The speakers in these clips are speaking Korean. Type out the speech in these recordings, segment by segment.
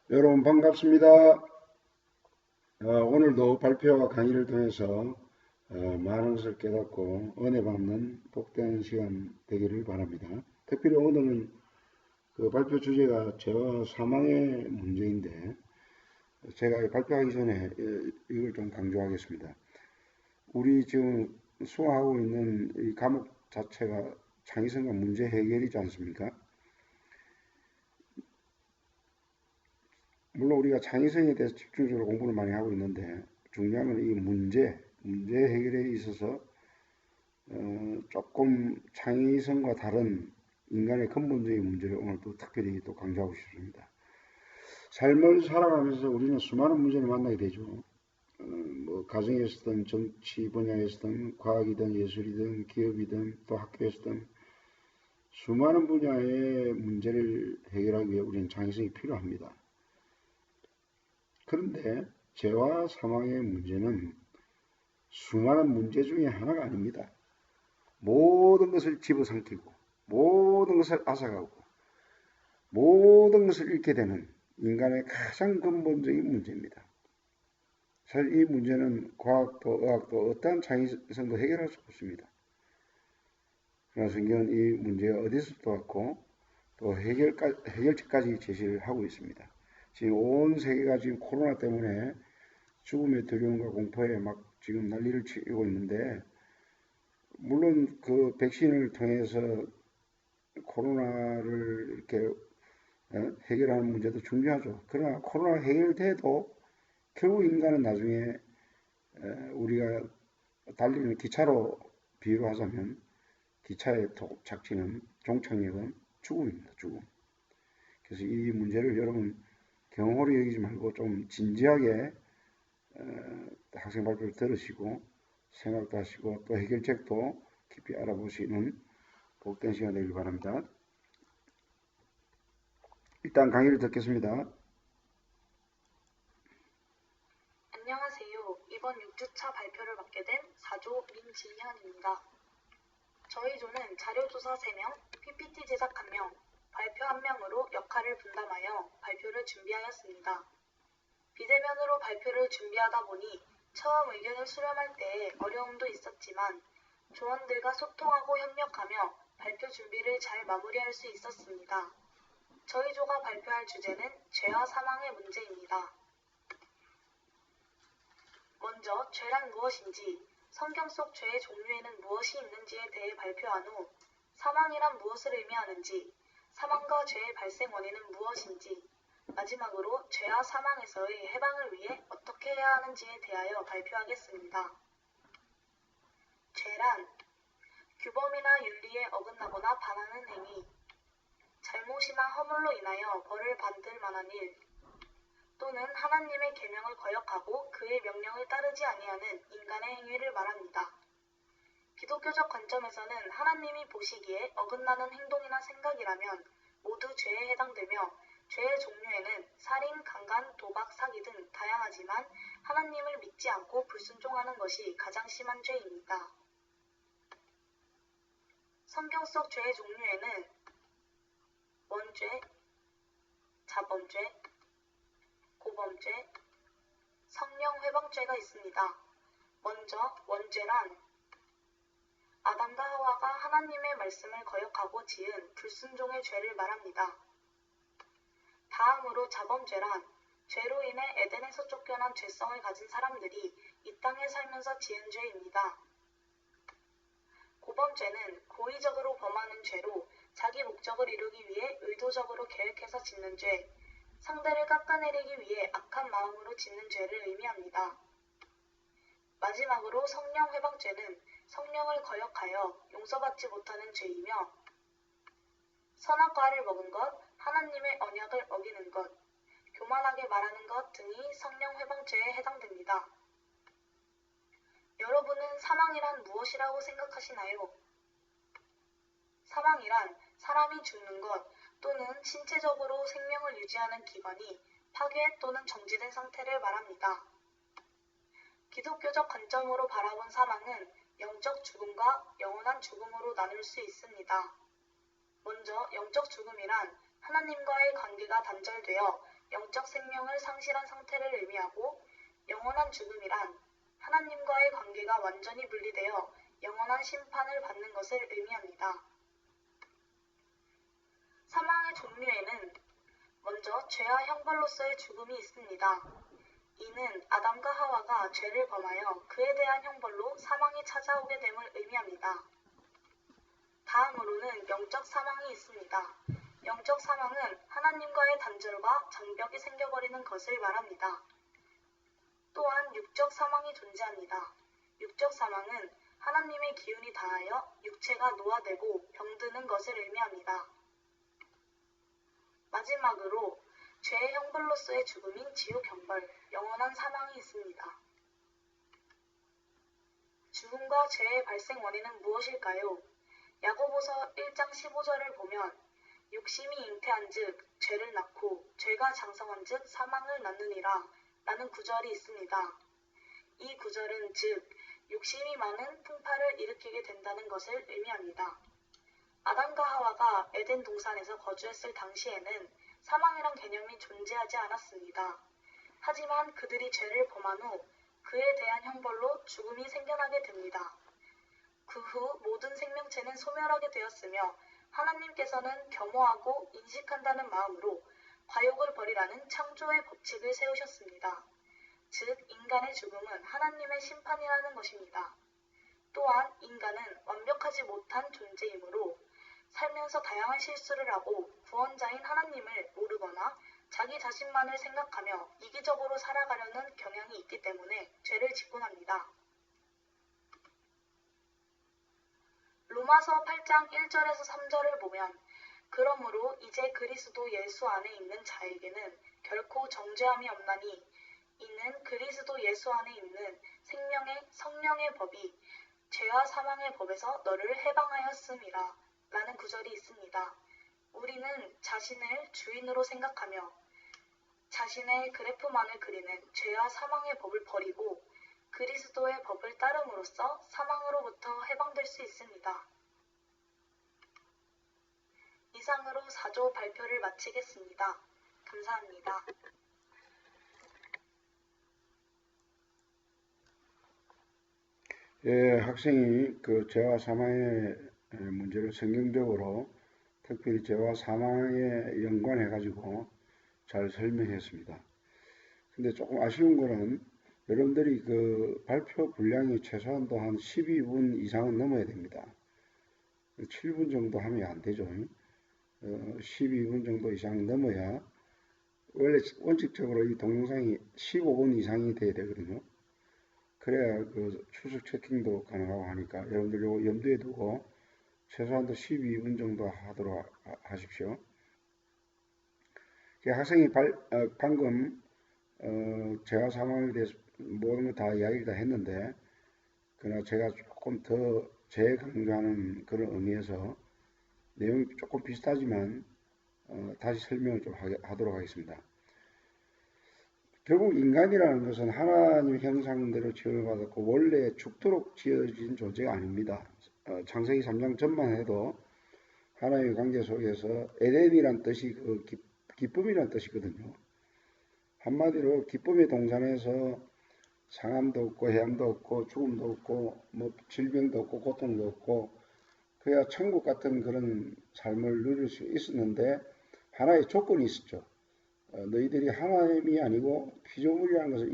여러분 반갑습니다. 오늘도 발표와 강의를 통해서 많은 것을 깨닫고 은혜 받는 복된 시간 되기를 바랍니다. 특별히 오늘은 그 발표 주제가 죄와 사망의 문제인데 제가 발표하기 전에 이걸 좀 강조하겠습니다. 우리 지금 수행하고 있는 이 과목 자체가 창의성과 문제 해결이지 않습니까? 물론 우리가 창의성에 대해서 집중적으로 공부를 많이 하고 있는데 중요한 건 이 문제 해결에 있어서 조금 창의성과 다른 인간의 근본적인 문제를 오늘 또 특별히 또 강조하고 싶습니다. 삶을 살아가면서 우리는 수많은 문제를 만나게 되죠. 뭐 가정에서든 정치 분야에서든 과학이든 예술이든 기업이든 또 학교에서든 수많은 분야의 문제를 해결하기 위해 우리는 창의성이 필요합니다. 그런데 죄와 사망의 문제는 수많은 문제 중에 하나가 아닙니다. 모든 것을 집어삼키고 모든 것을 앗아가고 모든 것을 잃게 되는 인간의 가장 근본적인 문제입니다. 사실 이 문제는 과학도 의학도 어떠한 창의성도 해결할 수 없습니다. 그러나 성경은 이 문제가 어디서 또 왔고 또 해결책까지 제시를 하고 있습니다. 지금 온 세계가 지금 코로나 때문에 죽음의 두려움과 공포에 막 지금 난리를 치고 있는데 물론 그 백신을 통해서 코로나를 이렇게 해결하는 문제도 중요하죠. 그러나 코로나 해결돼도 결국 인간은 나중에 우리가 달리는 기차로 비유를 하자면 기차의 착지는 종착역은 죽음입니다. 죽음. 그래서 이 문제를 여러분 경홀히 여기지 말고 좀 진지하게 학생 발표를 들으시고 생각도 하시고 또 해결책도 깊이 알아보시는 복된 시간 되길 바랍니다. 일단 강의를 듣겠습니다. 안녕하세요. 이번 6주차 발표를 맡게 된 4조 민지현입니다. 저희 조는 자료조사 3명, PPT 제작 1명, 발표 1명으로 역할을 분담하여 발표를 준비하였습니다. 비대면으로 발표를 준비하다 보니 처음 의견을 수렴할 때에 어려움도 있었지만 조원들과 소통하고 협력하며 발표 준비를 잘 마무리할 수 있었습니다. 저희 조가 발표할 주제는 죄와 사망의 문제입니다. 먼저 죄란 무엇인지, 성경 속 죄의 종류에는 무엇이 있는지에 대해 발표한 후 사망이란 무엇을 의미하는지, 사망과 죄의 발생 원인은 무엇인지, 마지막으로 죄와 사망에서의 해방을 위해 어떻게 해야 하는지에 대하여 발표하겠습니다. 죄란 규범이나 윤리에 어긋나거나 반하는 행위, 잘못이나 허물로 인하여 벌을 받을 만한 일, 또는 하나님의 계명을 거역하고 그의 명령을 따르지 아니하는 인간의 행위를 말합니다. 기독교적 관점에서는 하나님이 보시기에 어긋나는 행동이나 생각이라면 모두 죄에 해당되며 죄의 종류에는 살인, 강간, 도박, 사기 등 다양하지만 하나님을 믿지 않고 불순종하는 것이 가장 심한 죄입니다. 성경 속 죄의 종류에는 원죄, 자범죄, 고범죄, 성령회방죄가 있습니다. 먼저 원죄란 아담과 하와가 하나님의 말씀을 거역하고 지은 불순종의 죄를 말합니다. 다음으로 자범죄란 죄로 인해 에덴에서 쫓겨난 죄성을 가진 사람들이 이 땅에 살면서 지은 죄입니다. 고범죄는 고의적으로 범하는 죄로 자기 목적을 이루기 위해 의도적으로 계획해서 짓는 죄, 상대를 깎아내리기 위해 악한 마음으로 짓는 죄를 의미합니다. 마지막으로 성령회방죄는 성령을 거역하여 용서받지 못하는 죄이며 선악과를 먹은 것, 하나님의 언약을 어기는 것, 교만하게 말하는 것 등이 성령회방죄에 해당됩니다. 여러분은 사망이란 무엇이라고 생각하시나요? 사망이란 사람이 죽는 것 또는 신체적으로 생명을 유지하는 기관이 파괴 또는 정지된 상태를 말합니다. 기독교적 관점으로 바라본 사망은 영적 죽음과 영원한 죽음으로 나눌 수 있습니다. 먼저 영적 죽음이란 하나님과의 관계가 단절되어 영적 생명을 상실한 상태를 의미하고 영원한 죽음이란 하나님과의 관계가 완전히 분리되어 영원한 심판을 받는 것을 의미합니다. 사망의 종류에는 먼저 죄와 형벌로서의 죽음이 있습니다. 이는 아담과 하와가 죄를 범하여 그에 대한 형벌로 사망이 찾아오게 됨을 의미합니다. 다음으로는 영적 사망이 있습니다. 영적 사망은 하나님과의 단절과 장벽이 생겨버리는 것을 말합니다. 또한 육적 사망이 존재합니다. 육적 사망은 하나님의 기운이 다하여 육체가 노화되고 병드는 것을 의미합니다. 마지막으로 죄의 형벌로서의 죽음인 지옥 형벌, 영원한 사망이 있습니다. 죽음과 죄의 발생 원인은 무엇일까요? 야고보서 1장 15절을 보면 욕심이 잉태한 즉 죄를 낳고 죄가 장성한 즉 사망을 낳느니라 라는 구절이 있습니다. 이 구절은 즉 욕심이 많은 풍파를 일으키게 된다는 것을 의미합니다. 아담과 하와가 에덴 동산에서 거주했을 당시에는 사망이란 개념이 존재하지 않았습니다. 하지만 그들이 죄를 범한 후 그에 대한 형벌로 죽음이 생겨나게 됩니다. 그 후 모든 생명체는 소멸하게 되었으며 하나님께서는 겸허하고 인식한다는 마음으로 과욕을 버리라는 창조의 법칙을 세우셨습니다. 즉 인간의 죽음은 하나님의 심판이라는 것입니다. 또한 인간은 완벽하지 못한 존재이므로 살면서 다양한 실수를 하고 구원자인 하나님을 모르거나 자기 자신만을 생각하며 이기적으로 살아가려는 경향이 있기 때문에 죄를 짓곤 합니다. 로마서 8장 1절에서 3절을 보면 그러므로 이제 그리스도 예수 안에 있는 자에게는 결코 정죄함이 없나니 이는 그리스도 예수 안에 있는 생명의 성령의 법이 죄와 사망의 법에서 너를 해방하였음이라 라는 구절이 있습니다. 우리는 자신을 주인으로 생각하며 자신의 그래프만을 그리는 죄와 사망의 법을 버리고 그리스도의 법을 따름으로써 사망으로부터 해방될 수 있습니다. 이상으로 4조 발표를 마치겠습니다. 감사합니다. 예, 학생이 그 죄와 사망의 문제를 성경적으로 특별히 죄와 사망에 연관해가지고 잘 설명했습니다. 근데 조금 아쉬운 거는 여러분들이 그 발표 분량이 최소한도 한 12분 이상은 넘어야 됩니다. 7분 정도 하면 안 되죠. 12분 정도 이상 넘어야 원래 원칙적으로 이 동영상이 15분 이상이 돼야 되거든요. 그래야 그 추석 채팅도 가능하고 하니까 여러분들 이거 염두에 두고 최소한도 12분 정도 하도록 하십시오. 학생이 방금 재화 상황에 대해서 모든 거 다 이야기를 다 했는데 그러나 제가 조금 더 재강조하는 그런 의미에서 내용이 조금 비슷하지만 다시 설명을 좀 하도록 하겠습니다. 결국 인간이라는 것은 하나님의 형상대로 지음을 받았고 원래 죽도록 지어진 존재가 아닙니다. 창세기 3장 전만 해도 하나님의 관계 속에서 에덴이란 뜻이 그 기쁨이란 뜻이거든요. 한마디로 기쁨의 동산에서 상함도 없고 해함도 없고 죽음도 없고 뭐 질병도 없고 고통도 없고 그야 천국 같은 그런 삶을 누릴 수 있었는데 하나의 조건이 있었죠. 너희들이 하나님이 아니고 피조물이라는 것을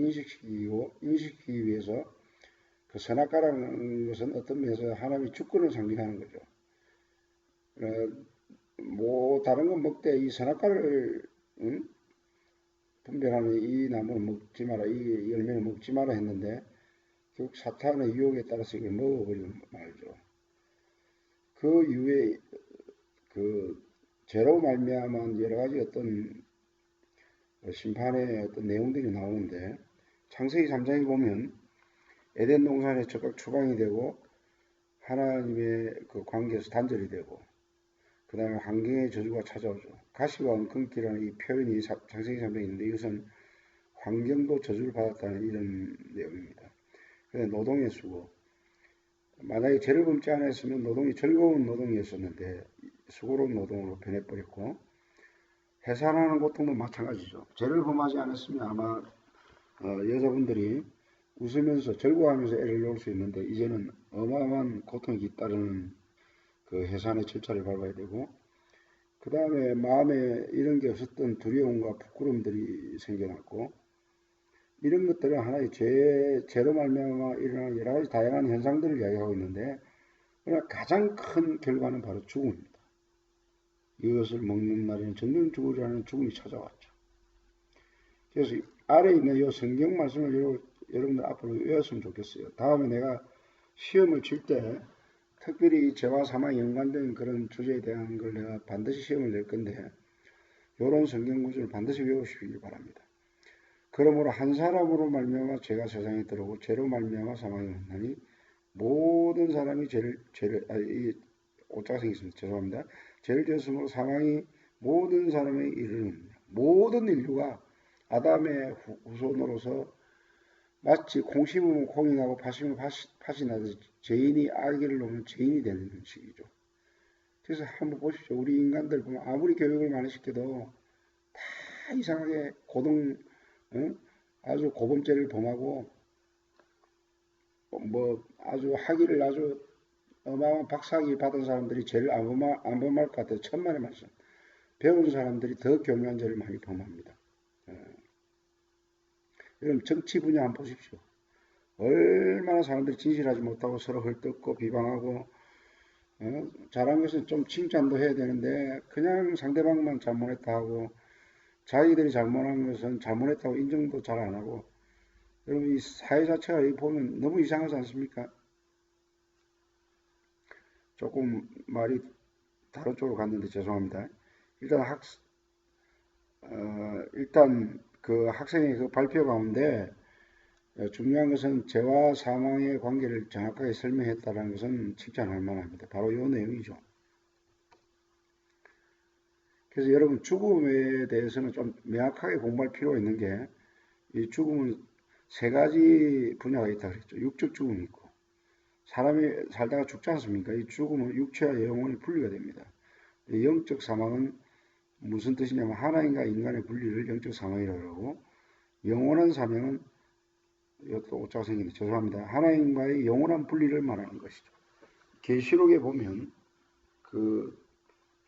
인식시키기 위해서 그 선악과라는 것은 어떤 면에서 하나님의 주권을 상징하는 거죠. 뭐 다른 건 먹되 이 선악과를 분별하는 이 나무는 먹지 마라, 이 열매는 먹지 마라 했는데 결국 사탄의 유혹에 따라서 이걸 먹어버리는 말이죠. 그 이후에 그 죄로 말미암은 여러 가지 어떤 심판의 어떤 내용들이 나오는데 창세기 3장에 보면 에덴 동산에 적각 추방이 되고 하나님의 그 관계에서 단절이 되고 그 다음에 환경의 저주가 찾아오죠. 가시와 엉겅퀴라는 이 표현이 창세기 3장에 있는데 이것은 환경도 저주를 받았다는 이런 내용입니다. 그래서 노동의 수고. 만약에 죄를 범지 않았으면 노동이 즐거운 노동이었었는데 수고로운 노동으로 변해버렸고 해산하는 고통도 마찬가지죠. 죄를 범하지 않았으면 아마 여자분들이 웃으면서 즐거워하면서 애를 놓을 수 있는데 이제는 어마어마한 고통이 뒤따르는 그 해산의 절차를 밟아야 되고 그 다음에 마음에 이런 게 없었던 두려움과 부끄러움들이 생겨났고 이런 것들은 하나의 죄로 말미암아 일어나는 여러 가지 다양한 현상들을 이야기하고 있는데 그러나 가장 큰 결과는 바로 죽음입니다. 이것을 먹는 날에는 정령 죽으리라는 죽음이 찾아왔죠. 그래서 아래에 있는 이 성경 말씀을 여러분들 앞으로 외웠으면 좋겠어요. 다음에 내가 시험을 칠 때 특별히 죄와 사망에 연관된 그런 주제에 대한 걸 내가 반드시 시험을 낼 건데 이런 성경 구절을 반드시 외우시길 바랍니다. 그러므로 한 사람으로 말미암아 죄가 세상에 들어오고 죄로 말미암아 사망이 왔나니 모든 사람이 오자가 생겼습니다. 죄송합니다. 죄를 지었으므로 사망이 모든 사람에 이르느니라. 모든 인류가 아담의 후손으로서 마치 콩 심으면 콩이 나고 팥 심으면 팥이 나듯이 죄인이 아기를 놓으면 죄인이 되는 식이죠. 그래서 한번 보십시오. 우리 인간들 보면 아무리 교육을 많이 시켜도 다 이상하게 아주 고범죄를 범하고 뭐 아주 학위를 아주 어마어마한 박사학위 받은 사람들이 죄를 안 범할 것 같아요. 천만의 말씀. 배운 사람들이 더 교묘한 죄를 많이 범합니다. 여러분 정치 분야 한번 보십시오. 얼마나 사람들이 진실하지 못하고 서로 헐뜯고 비방하고 잘한 것은 좀 칭찬도 해야 되는데 그냥 상대방만 잘못했다 하고 자기들이 잘못한 것은 잘못했다고 인정도 잘 안 하고 여러분 이 사회 자체가 여기 보면 너무 이상하지 않습니까? 조금 말이 다른 쪽으로 갔는데 죄송합니다. 일단 그 학생의 그 발표 가운데 중요한 것은 죄와 사망의 관계를 정확하게 설명했다는 것은 칭찬할 만합니다. 바로 이 내용이죠. 그래서 여러분 죽음에 대해서는 좀 명확하게 공부할 필요가 있는 게 이 죽음은 세 가지 분야가 있다 그랬죠. 육적 죽음이 있고 사람이 살다가 죽지 않습니까? 이 죽음은 육체와 영혼이 분리가 됩니다. 영적 사망은 무슨 뜻이냐면 하나님과 인간의 분리를 영적 사망이라고 하고 영원한 사망은 이것도 오차가 생기네. 죄송합니다. 하나님과의 영원한 분리를 말하는 것이죠. 계시록에 보면 그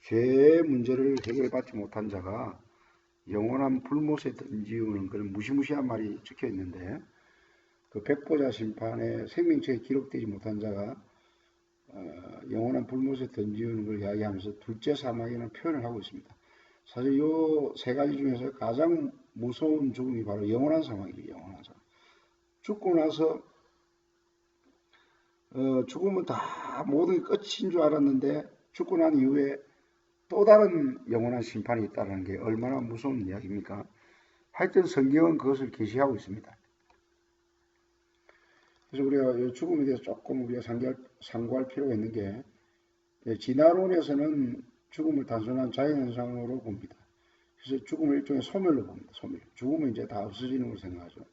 죄의 문제를 해결받지 못한 자가 영원한 불못에 던지우는 그런 무시무시한 말이 적혀 있는데 그 백보자 심판에 생명책에 기록되지 못한 자가 영원한 불못에 던지우는 걸 이야기하면서 둘째 사망이라는 표현을 하고 있습니다. 사실 이 세 가지 중에서 가장 무서운 죽음이 바로 영원한 사망이에요. 영원한 사망. 죽고 나서 죽으면 다 모든 게 끝인 줄 알았는데 죽고 난 이후에 또 다른 영원한 심판이 있다는 게 얼마나 무서운 이야기입니까? 하여튼 성경은 그것을 계시하고 있습니다. 그래서 우리가 죽음에 대해서 조금 우리가 상고할 필요가 있는 게 진화론에서는 죽음을 단순한 자연현상으로 봅니다. 그래서 죽음을 일종의 소멸로 봅니다. 소멸. 죽음은 이제 다 없어지는 걸 생각하죠.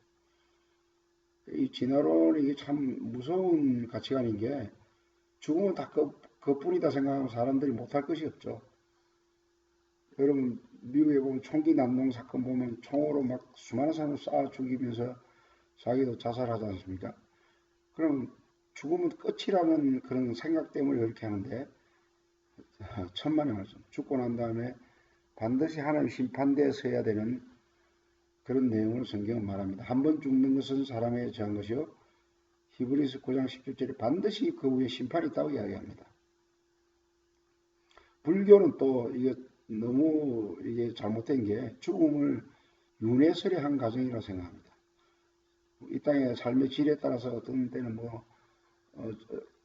이 진화론이 이게 참 무서운 가치관인 게 죽음은 다 그뿐이다 생각하면 사람들이 못할 것이 없죠. 여러분 미국에 보면 총기 난동 사건 보면 총으로 막 수많은 사람을 쏴 죽이면서 자기도 자살하지 않습니까? 그럼 죽음은 끝이라는 그런 생각 때문에 그렇게 하는데 천만의 말씀. 죽고 난 다음에 반드시 하나님 심판대에 서야 되는 그런 내용을 성경은 말합니다. 한 번 죽는 것은 사람에 정한 것이요 히브리서 9장 17절에 반드시 그 후에 심판이 있다고 이야기합니다. 불교는 또 이게 너무 이게 잘못된 게 죽음을 윤회설의 한 과정이라고 생각합니다. 이 땅의 삶의 질에 따라서 어떤 때는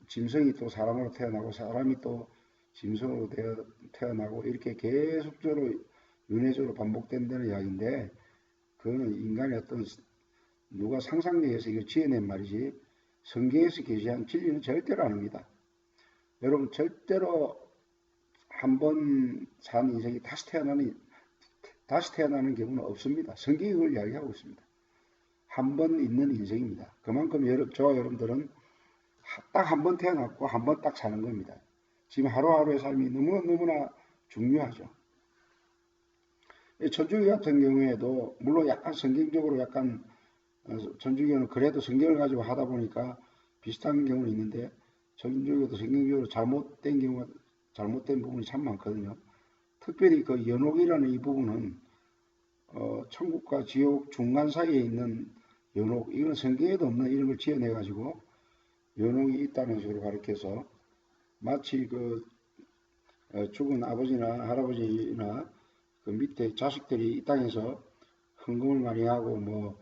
짐승이 또 사람으로 태어나고 사람이 또 짐승으로 태어나고 이렇게 계속적으로 윤회적으로 반복된다는 이야기인데 그거는 인간의 어떤 누가 상상력에서 이걸 지어낸 말이지 성경에서 계시한 진리는 절대로 아닙니다. 여러분 절대로 한 번 산 인생이 다시 태어나는 경우는 없습니다. 성경이 그걸 이야기하고 있습니다. 한 번 있는 인생입니다. 그만큼 저와 여러분들은 딱 한 번 태어났고 한 번 딱 사는 겁니다. 지금 하루하루의 삶이 너무나 중요하죠. 이 천주교 같은 경우에도 물론 약간 성경적으로 약간 천주교는 그래도 성경을 가지고 하다 보니까 비슷한 경우는 있는데 천주교도 성경적으로 잘못된 부분이 참 많거든요. 특별히 그 연옥이라는 이 부분은 천국과 지옥 중간 사이에 있는 연옥, 이건 성경에도 없는 이런 걸 지어내 가지고 연옥이 있다는 식으로 가르쳐서 마치 그 죽은 아버지나 할아버지나 그 밑에 자식들이 이 땅에서 헌금을 많이 하고 뭐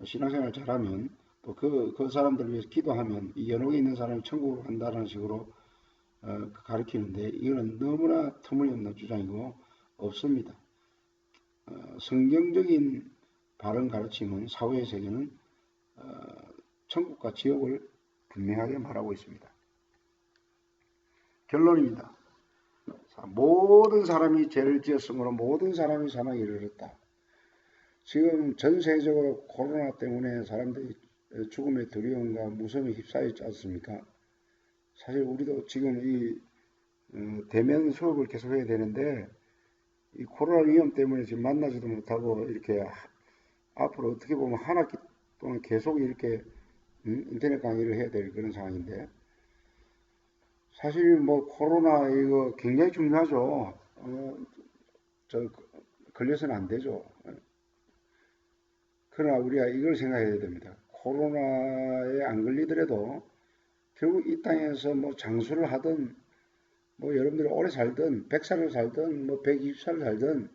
신앙생활 잘하면 또 그 사람들을 위해서 기도하면 이 연옥에 있는 사람이 천국으로 간다는 식으로 가르치는데 이거는 너무나 터무니없는 주장이고 없습니다. 성경적인 바른 가르침은 사후의 세계는 천국과 지옥을 분명하게 말하고 있습니다. 결론입니다. 모든 사람이 죄를 지었으므로 모든 사람이 사망에 이르렀다. 지금 전 세계적으로 코로나 때문에 사람들이 죽음의 두려움과 무서움에 휩싸여 있지 않습니까? 사실 우리도 지금 이 대면 수업을 계속해야 되는데 이 코로나 위험 때문에 지금 만나지도 못하고 이렇게 앞으로 어떻게 보면 한 학기 동안 계속 이렇게 인터넷 강의를 해야 될 그런 상황인데 사실 뭐 코로나 이거 굉장히 중요하죠. 걸려서는 안 되죠. 그러나 우리가 이걸 생각해야 됩니다. 코로나에 안 걸리더라도 결국 이 땅에서 뭐 장수를 하든 뭐 여러분들이 오래 살든 100살을 살든 뭐 120살을 살든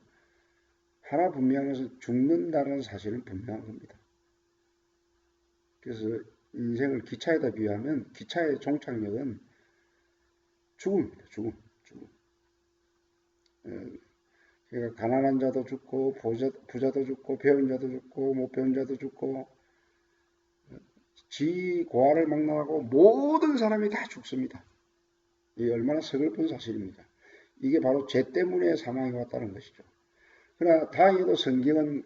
하나 분명한 것은 죽는다는 사실은 분명한 겁니다. 그래서 인생을 기차에다 비유하면 기차의 종착역은 죽음입니다. 죽음. 그러니까 가난한 자도 죽고 부자도 죽고 배운 자도 죽고 못 배운 자도 죽고 지 고아를 막론하고 모든 사람이 다 죽습니다. 이게 얼마나 서글픈 사실입니까? 이게 바로 죄 때문에 사망이 왔다는 것이죠. 그러나 다행히도 성경은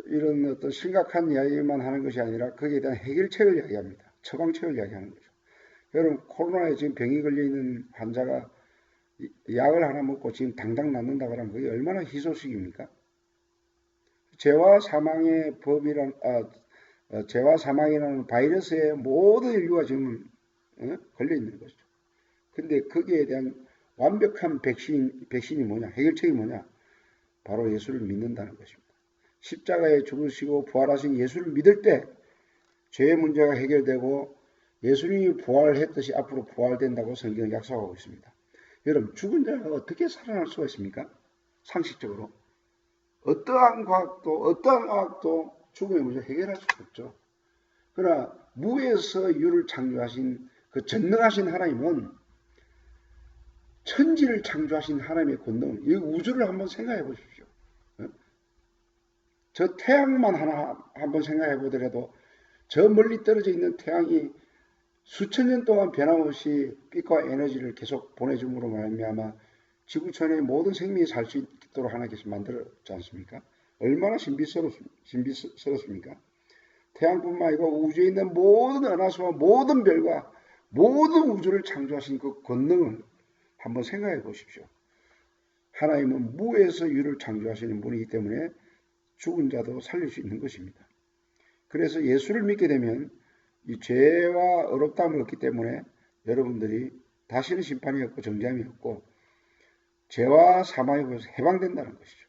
이런 어떤 심각한 이야기만 하는 것이 아니라 거기에 대한 해결책을 이야기합니다. 처방책을 이야기하는 거죠. 여러분 코로나에 지금 병이 걸려 있는 환자가 약을 하나 먹고 지금 당당 낫는다 그러면 그게 얼마나 희소식입니까? 죄와 사망의 법이란 죄와 사망이라는 바이러스에 모든 인류가 지금 걸려 있는 것이죠. 근데 거기에 대한 완벽한 백신이 뭐냐? 해결책이 뭐냐? 바로 예수를 믿는다는 것입니다. 십자가에 죽으시고 부활하신 예수를 믿을 때 죄의 문제가 해결되고 예수님이 부활했듯이 앞으로 부활된다고 성경은 약속하고 있습니다. 여러분 죽은 자가 어떻게 살아날 수가 있습니까? 상식적으로 어떠한 과학도 어떠한 과학도 죽음의 문제를 해결할 수가 없죠. 그러나 무에서 유를 창조하신 그 전능하신 하나님은 천지를 창조하신 하나님의 권능, 이 우주를 한번 생각해 보십시오. 저 태양만 하나 한번 생각해 보더라도 저 멀리 떨어져 있는 태양이 수천 년 동안 변함없이 빛과 에너지를 계속 보내줌으로 말미암아 지구촌의 모든 생명이 살 수 있도록 하나님께서 만들었지 않습니까? 얼마나 신비스럽습니까? 태양뿐만 아니고 우주에 있는 모든 은하수와 모든 별과 모든 우주를 창조하신 그 권능을 한번 생각해 보십시오. 하나님은 무에서 유를 창조하시는 분이기 때문에 죽은 자도 살릴 수 있는 것입니다. 그래서 예수를 믿게 되면 이 죄와 어렵다함을 얻기 때문에 여러분들이 다시는 심판이 없고 정죄함이 없고 죄와 사망에 보여서 해방된다는 것이죠.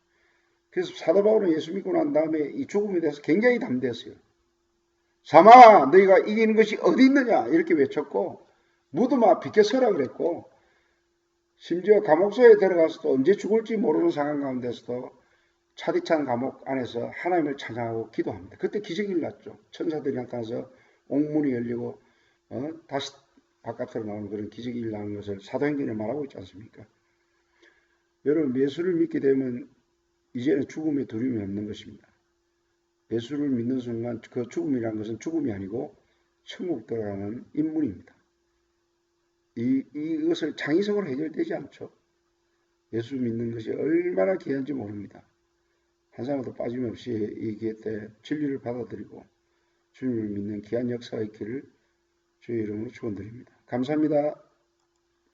그래서 사도 바울은 예수 믿고 난 다음에 이 죽음에 대해서 굉장히 담대했어요. 사망아 너희가 이기는 것이 어디 있느냐 이렇게 외쳤고 무덤아 비켜서라 그랬고 심지어 감옥소에 들어가서도 언제 죽을지 모르는 상황 가운데서도 차디찬 감옥 안에서 하나님을 찬양하고 기도합니다. 그때 기적이 일어났죠. 천사들이 나타나서 옥문이 열리고 다시 바깥으로 나오는 그런 기적이 일어나는 것을 사도행전에 말하고 있지 않습니까? 여러분 예수를 믿게 되면 이제는 죽음의 두려움이 없는 것입니다. 예수를 믿는 순간 그 죽음이라는 것은 죽음이 아니고 천국 들어가는 인문입니다. 이것을 창의성으로 해결되지 않죠. 예수 믿는 것이 얼마나 귀한지 모릅니다. 한 사람도 빠짐없이 이 기회 때 진리를 받아들이고 주님을 믿는 귀한 역사가 있기를 주의 이름으로 축원드립니다. 감사합니다.